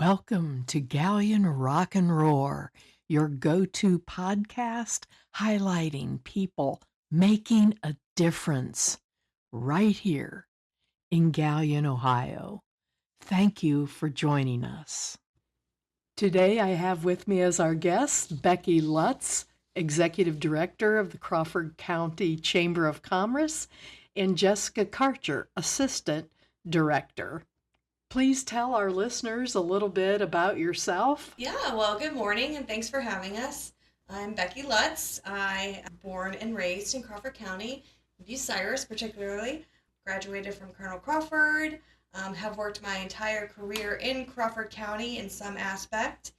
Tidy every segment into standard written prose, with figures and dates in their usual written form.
Welcome to Galleon Rock and Roar, your go-to podcast highlighting people making a difference right here in Galleon, Ohio. Thank you for joining us. Today I have with me as our guest Becky Lutz, Executive Director of the Crawford County Chamber of Commerce, and Jessica Karcher, Assistant Director. Please tell our listeners a little bit about yourself. Yeah, well, good morning and thanks for having us. I'm Becky Lutz. I am born and raised in Crawford County, Bucyrus particularly. Graduated from Colonel Crawford, have worked my entire career in Crawford County in some aspect.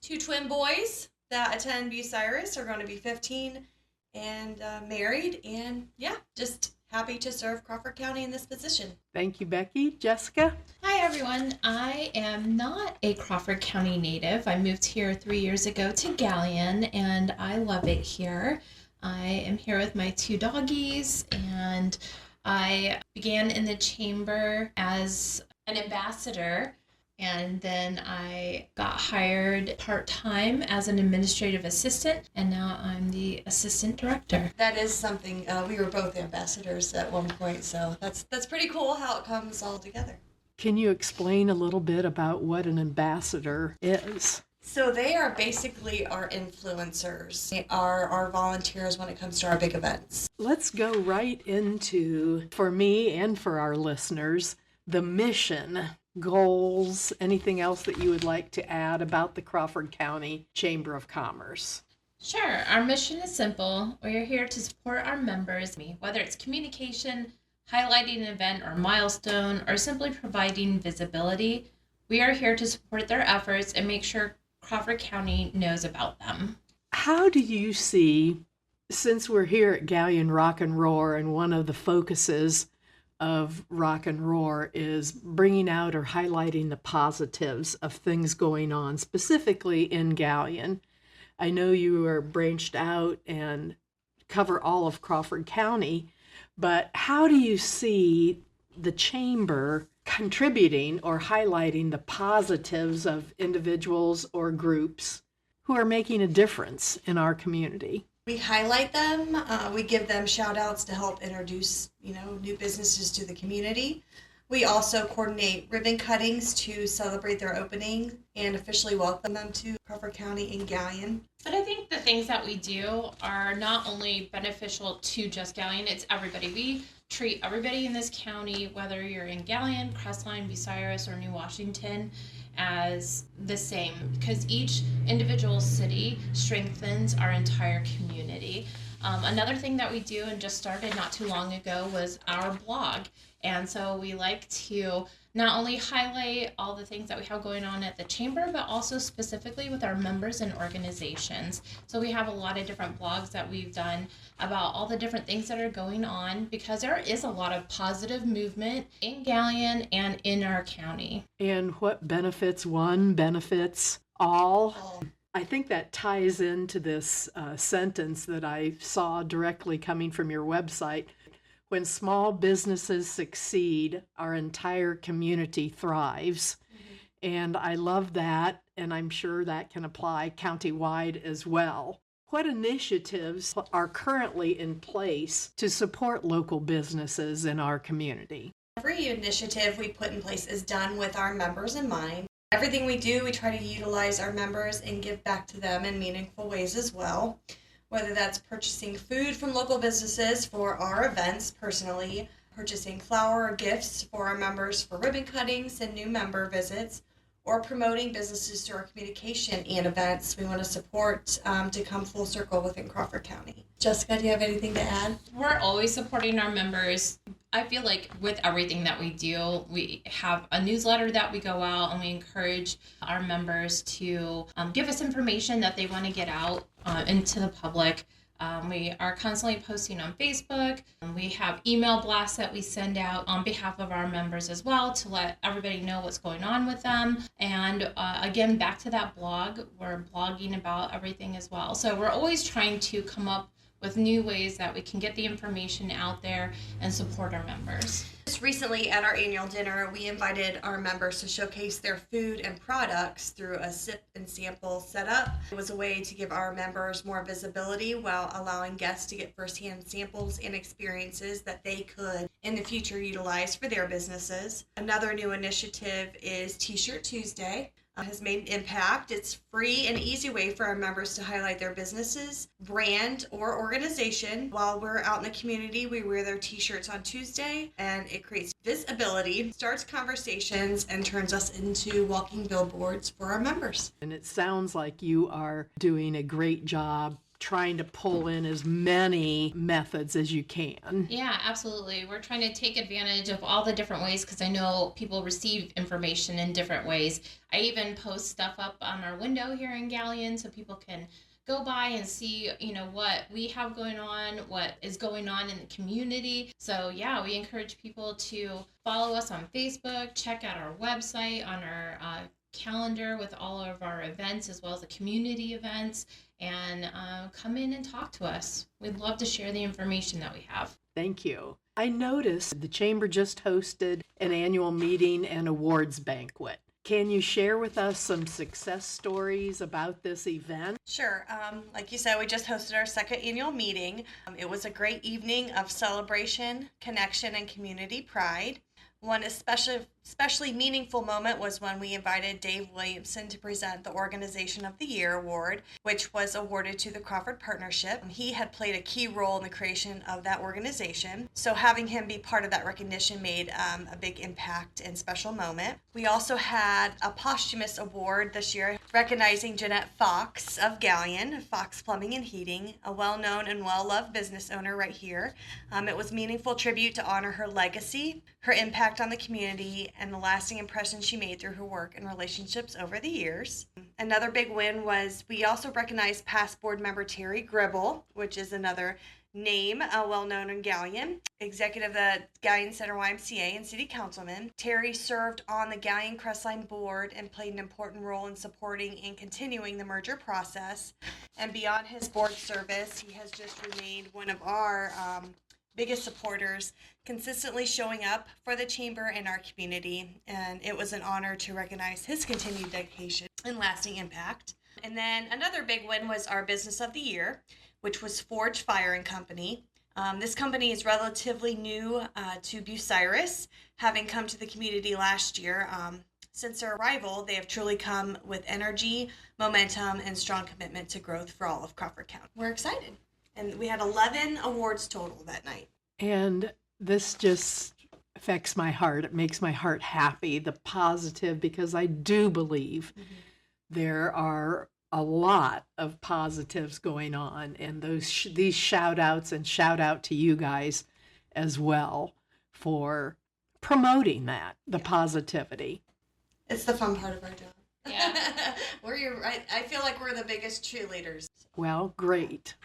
Two twin boys that attend Bucyrus are going to be 15 and married, and just happy to serve Crawford County in this position. Thank you, Becky. Jessica? Hi, everyone. I am not a Crawford County native. I moved here 3 years ago to Galleon, and I love it here. I am here with my two doggies, and I began in the chamber as an ambassador, and then I got hired part-time as an administrative assistant, and now I'm the assistant director. That is something, we were both ambassadors at one point, so that's pretty cool how it comes all together. Can you explain a little bit about what an ambassador is? So they are basically our influencers. They are our volunteers when it comes to our big events. Let's go right into, for me and for our listeners, the mission, goals, anything else that you would like to add about the Crawford County Chamber of Commerce. Sure. Our mission is simple. We are here to support our members, whether it's communication, highlighting an event or milestone, or simply providing visibility. We are here to support their efforts and make sure Crawford County knows about them. How do you see, since we're here at Galleon Rock and Roar, and one of the focuses of Rock and Roar is bringing out or highlighting the positives of things going on, specifically in Galleon. I know you are branched out and cover all of Crawford County, but how do you see the chamber contributing or highlighting the positives of individuals or groups who are making a difference in our community? We highlight them. We give them shout outs to help introduce, new businesses to the community. We also coordinate ribbon cuttings to celebrate their opening and officially welcome them to Crawford County in Galleon. But I think the things that we do are not only beneficial to just Galleon, it's everybody. We treat everybody in this county, whether you're in Galleon, Crestline, Bucyrus, or New Washington, as the same, because each individual city strengthens our entire community. Another thing that we do and just started not too long ago was our blog. And so we like to not only highlight all the things that we have going on at the chamber, but also specifically with our members and organizations. So we have a lot of different blogs that we've done about all the different things that are going on, because there is a lot of positive movement in Galleon and in our county. And what benefits one benefits all. I think that ties into this sentence that I saw directly coming from your website. When small businesses succeed, our entire community thrives. Mm-hmm. And I love that, and I'm sure that can apply countywide as well. What initiatives are currently in place to support local businesses in our community? Every initiative we put in place is done with our members in mind. Everything we do, we try to utilize our members and give back to them in meaningful ways as well. Whether that's purchasing food from local businesses for our events personally, purchasing flower or gifts for our members for ribbon cuttings and new member visits, or promoting businesses through our communication and events we want to support to come full circle within Crawford County. Jessica, do you have anything to add? We're always supporting our members. I feel like with everything that we do, we have a newsletter that we go out, and we encourage our members to give us information that they want to get out into the public. We are constantly posting on Facebook. We have email blasts that we send out on behalf of our members as well to let everybody know what's going on with them. And again, back to that blog, we're blogging about everything as well. So we're always trying to come up with new ways that we can get the information out there and support our members. Just recently at our annual dinner, we invited our members to showcase their food and products through a sip and sample setup. It was a way to give our members more visibility while allowing guests to get firsthand samples and experiences that they could in the future utilize for their businesses. Another new initiative is T-Shirt Tuesday. Has made an impact. It's free and easy way for our members to highlight their businesses, brand, or organization. While we're out in the community, we wear their t-shirts on Tuesday, and it creates visibility, starts conversations, and turns us into walking billboards for our members. And it sounds like you are doing a great job trying to pull in as many methods as you can. Yeah, absolutely. We're trying to take advantage of all the different ways because I know people receive information in different ways. I even post stuff up on our window here in Galleon so people can go by and see, what we have going on, what is going on in the community. So yeah, we encourage people to follow us on Facebook, check out our website on our calendar with all of our events as well as the community events, and come in and talk to us. We'd love to share the information that we have. Thank you. I noticed the Chamber just hosted an annual meeting and awards banquet. Can you share with us some success stories about this event? Sure. Like you said, we just hosted our second annual meeting. It was a great evening of celebration, connection, and community pride. One especially meaningful moment was when we invited Dave Williamson to present the Organization of the Year Award, which was awarded to the Crawford Partnership. He had played a key role in the creation of that organization, so having him be part of that recognition made a big impact and special moment. We also had a posthumous award this year recognizing Jeanette Fox of Galleon, Fox Plumbing and Heating, a well-known and well-loved business owner right here. It was a meaningful tribute to honor her legacy, her impact on the community, and the lasting impression she made through her work and relationships over the years. Another big win was we also recognized past board member Terry Gribble, which is another name well-known in Galleon, executive of the Galleon Center YMCA and city councilman. Terry served on the Galleon Crestline board and played an important role in supporting and continuing the merger process. And beyond his board service, he has just remained one of our biggest supporters, consistently showing up for the chamber and our community, and it was an honor to recognize his continued dedication and lasting impact. And then another big win was our Business of the Year, which was Forge Fire and Company. This company is relatively new to Bucyrus, having come to the community last year. Since their arrival, they have truly come with energy, momentum, and strong commitment to growth for all of Crawford County. We're excited. And we had 11 awards total that night. And this just affects my heart. It makes my heart happy, the positive, because I do believe there are a lot of positives going on. And these shout outs, and shout out to you guys as well for promoting that, the positivity. It's the fun part of our job. Yeah. I feel like we're the biggest cheerleaders. Well, great.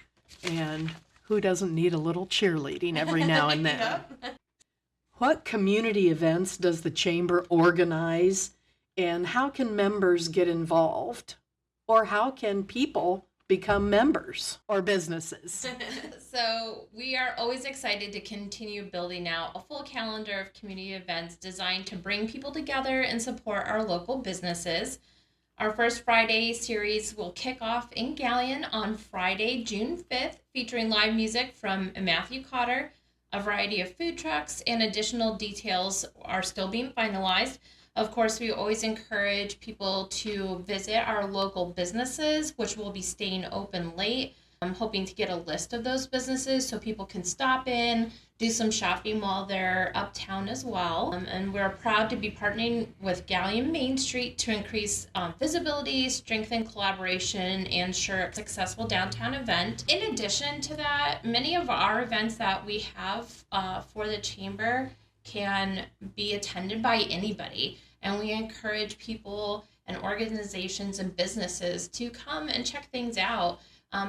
And who doesn't need a little cheerleading every now and then? Yep. What community events does the chamber organize, and how can members get involved? Or how can people become members or businesses? So we are always excited to continue building out a full calendar of community events designed to bring people together and support our local businesses. Our first Friday series will kick off in Galleon on Friday, June 5th, featuring live music from Matthew Cotter, a variety of food trucks, and additional details are still being finalized. Of course, we always encourage people to visit our local businesses, which will be staying open late. I'm hoping to get a list of those businesses so people can stop in, do some shopping while they're uptown as well. And we're proud to be partnering with Galleon Main Street to increase visibility, strengthen collaboration, and ensure a successful downtown event. In addition to that, many of our events that we have for the chamber can be attended by anybody. And we encourage people and organizations and businesses to come and check things out.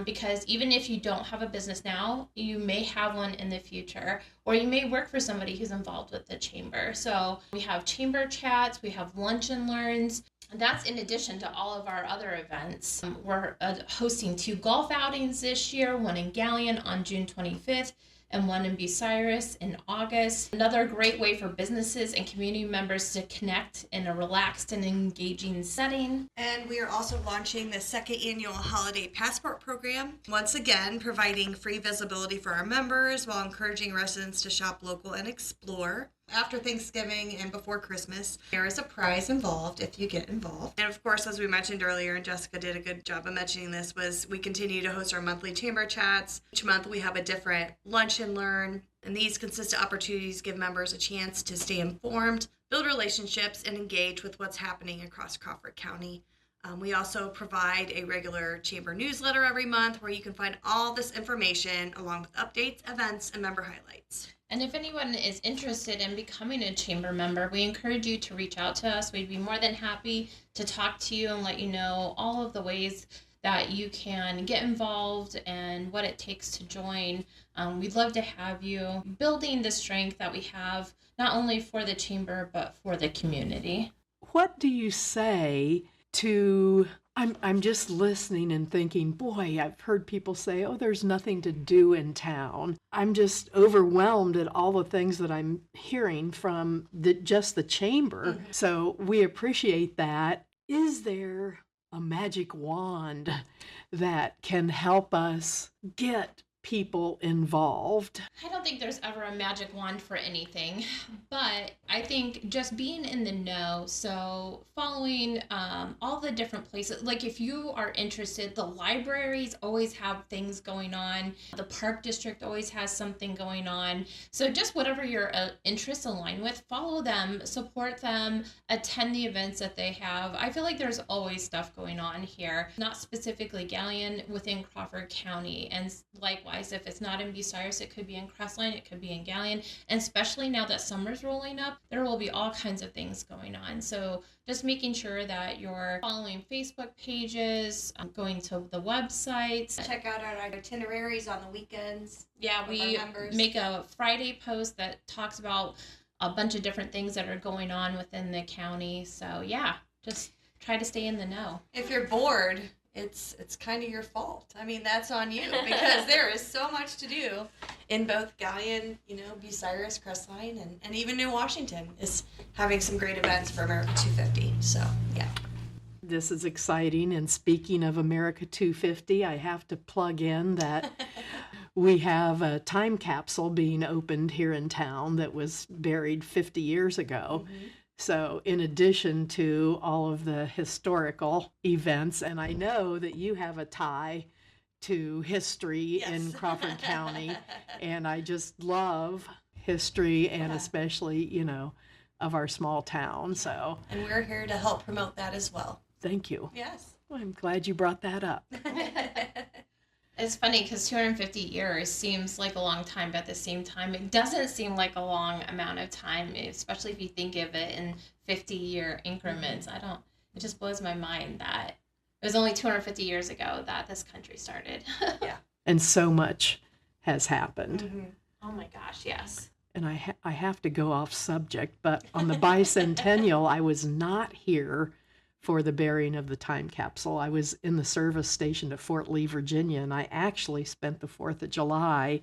Because even if you don't have a business now, you may have one in the future, or you may work for somebody who's involved with the chamber. So we have chamber chats, we have lunch and learns, That's in addition to all of our other events. We're hosting 2 golf outings this year, one in Galleon on June 25th and one in Bucyrus in August. Another great way for businesses and community members to connect in a relaxed and engaging setting. And we are also launching the 2nd annual Holiday Passport Program, once again providing free visibility for our members while encouraging residents to shop local and explore. After Thanksgiving and before Christmas, there is a prize involved if you get involved. And of course, as we mentioned earlier, and Jessica did a good job of mentioning this, was we continue to host our monthly chamber chats. Each month we have a different lunch and learn, and these consistent opportunities give members a chance to stay informed, build relationships, and engage with what's happening across Crawford County. We also provide a regular chamber newsletter every month where you can find all this information along with updates, events, and member highlights. And if anyone is interested in becoming a chamber member, we encourage you to reach out to us. We'd be more than happy to talk to you and let you know all of the ways that you can get involved and what it takes to join. We'd love to have you building the strength that we have, not only for the chamber, but for the community. What do you say to, I'm just listening and thinking, boy, I've heard people say, oh, there's nothing to do in town. I'm just overwhelmed at all the things that I'm hearing from just the chamber. Mm-hmm. So we appreciate that. Is there a magic wand that can help us get people involved? I don't think there's ever a magic wand for anything, but I think just being in the know, so following all the different places, like if you are interested, the libraries always have things going on, the park district always has something going on, so just whatever your interests align with, follow them, support them, attend the events that they have. I feel like there's always stuff going on here, not specifically Galleon, within Crawford County, and likewise, if it's not in Bucyrus, it could be in Crestline, it could be in Galleon, and especially now that summer's rolling up, there will be all kinds of things going on. So just making sure that you're following Facebook pages, going to the websites. Check out our itineraries on the weekends. Yeah, we make a Friday post that talks about a bunch of different things that are going on within the county. So yeah, just try to stay in the know. If you're bored, it's kind of your fault. I mean, that's on you because there is so much to do in both Galleon, Bucyrus, Crestline, and even New Washington is having some great events for America 250. So, yeah. This is exciting. And speaking of America 250, I have to plug in that we have a time capsule being opened here in town that was buried 50 years ago. Mm-hmm. So in addition to all of the historical events, and I know that you have a tie to history in Crawford County, and I just love history and especially, of our small town. So, and we're here to help promote that as well. Thank you. Yes. Well, I'm glad you brought that up. It's funny because 250 years seems like a long time, but at the same time, it doesn't seem like a long amount of time, especially if you think of it in 50-year increments. Mm-hmm. It just blows my mind that it was only 250 years ago that this country started. Yeah. And so much has happened. Mm-hmm. Oh my gosh, yes. And I have to go off subject, but on the bicentennial, I was not here for the burying of the time capsule. I was in the service station at Fort Lee, Virginia, and I actually spent the 4th of July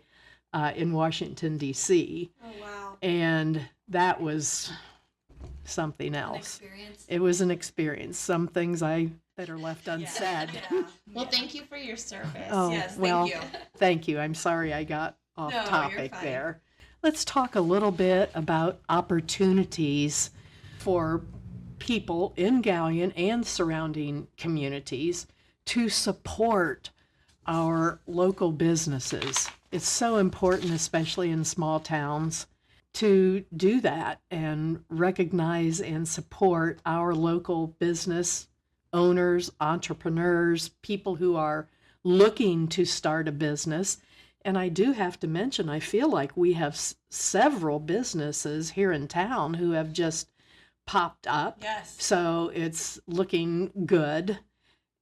in Washington, D.C. Oh, wow. And that was something else. An experience. It was an experience. Some things I better left unsaid. Yeah. Well, thank you for your service. Oh, yes, well, thank you. Thank you. I'm sorry I got off No, topic you're fine. there. Let's talk a little bit about opportunities for people in Galleon and surrounding communities to support our local businesses. It's so important, especially in small towns, to do that and recognize and support our local business owners, entrepreneurs, people who are looking to start a business. And I do have to mention, I feel like we have several businesses here in town who have just popped up. Yes. So it's looking good.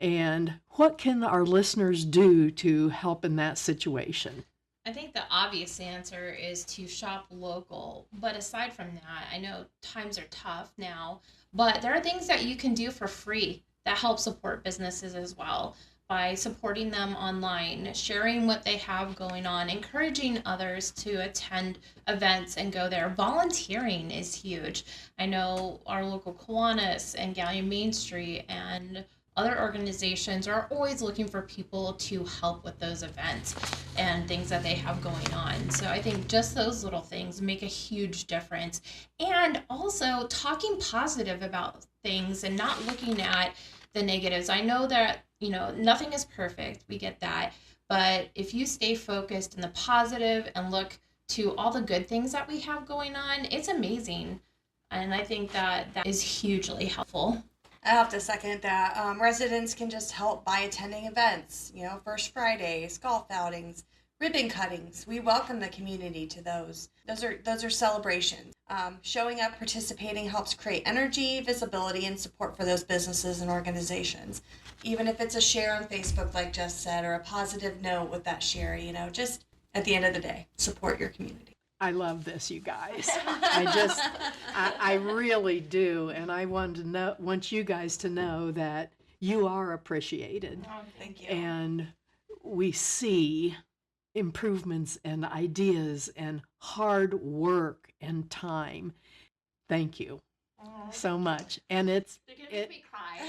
And what can our listeners do to help in that situation? I think the obvious answer is to shop local. But aside from that, I know times are tough now, but there are things that you can do for free that help support businesses as well by supporting them online, sharing what they have going on, encouraging others to attend events and go there. Volunteering is huge. I know our local Kiwanis and Galleon Main Street and other organizations are always looking for people to help with those events and things that they have going on. So I think just those little things make a huge difference. And also talking positive about things and not looking at the negatives. I know that, nothing is perfect. We get that. But if you stay focused in the positive and look to all the good things that we have going on, it's amazing. And I think that is hugely helpful. I have to second that. Residents can just help by attending events, First Fridays, golf outings, ribbon cuttings. We welcome the community to those. Those are celebrations. Showing up, participating helps create energy, visibility, and support for those businesses and organizations. Even if it's a share on Facebook, like Jess said, or a positive note with that share, just at the end of the day, support your community. I love this, you guys. I really do. And I want you guys to know that you are appreciated. Oh, thank you. And we see improvements and ideas and hard work and time. Thank you so much. And They're gonna make me cry.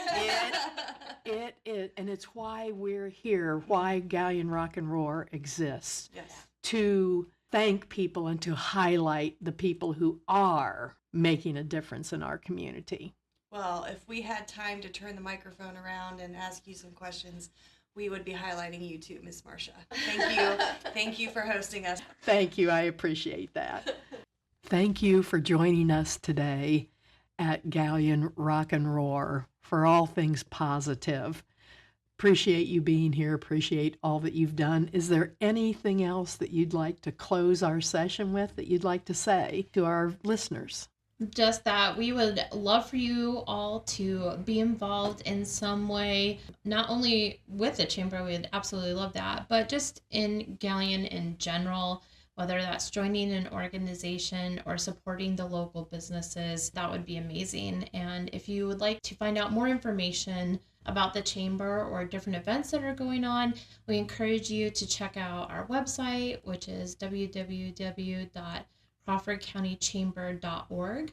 and it's why we're here, why Galleon Rock and Roar exists. Yes. To thank people and to highlight the people who are making a difference in our community. Well, if we had time to turn the microphone around and ask you some questions, we would be highlighting you too, Miss Marcia. Thank you. Thank you for hosting us. Thank you. I appreciate that. Thank you for joining us today at Galleon Rock and Roar for all things positive. Appreciate you being here. Appreciate all that you've done. Is there anything else that you'd like to close our session with, that you'd like to say to our listeners? Just that we would love for you all to be involved in some way, not only with the chamber, we would absolutely love that, but just in Galleon in general, whether that's joining an organization or supporting the local businesses. That would be amazing. And if you would like to find out more information about the chamber or different events that are going on, we encourage you to check out our website, which is www.crawfordcountychamber.org.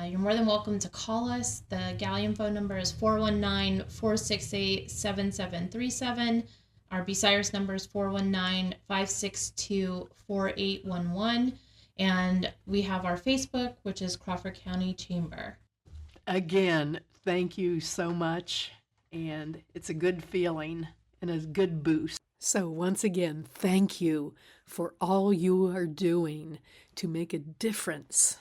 You're more than welcome to call us. The Galleon phone number is 419-468-7737. Our Bucyrus number is 419-562-4811. And we have our Facebook, which is Crawford County Chamber. Again, thank you so much. And it's a good feeling and a good boost. So once again, thank you for all you are doing to make a difference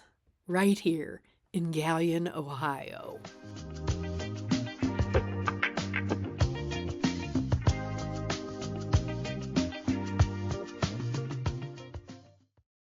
right here in Galleon, Ohio.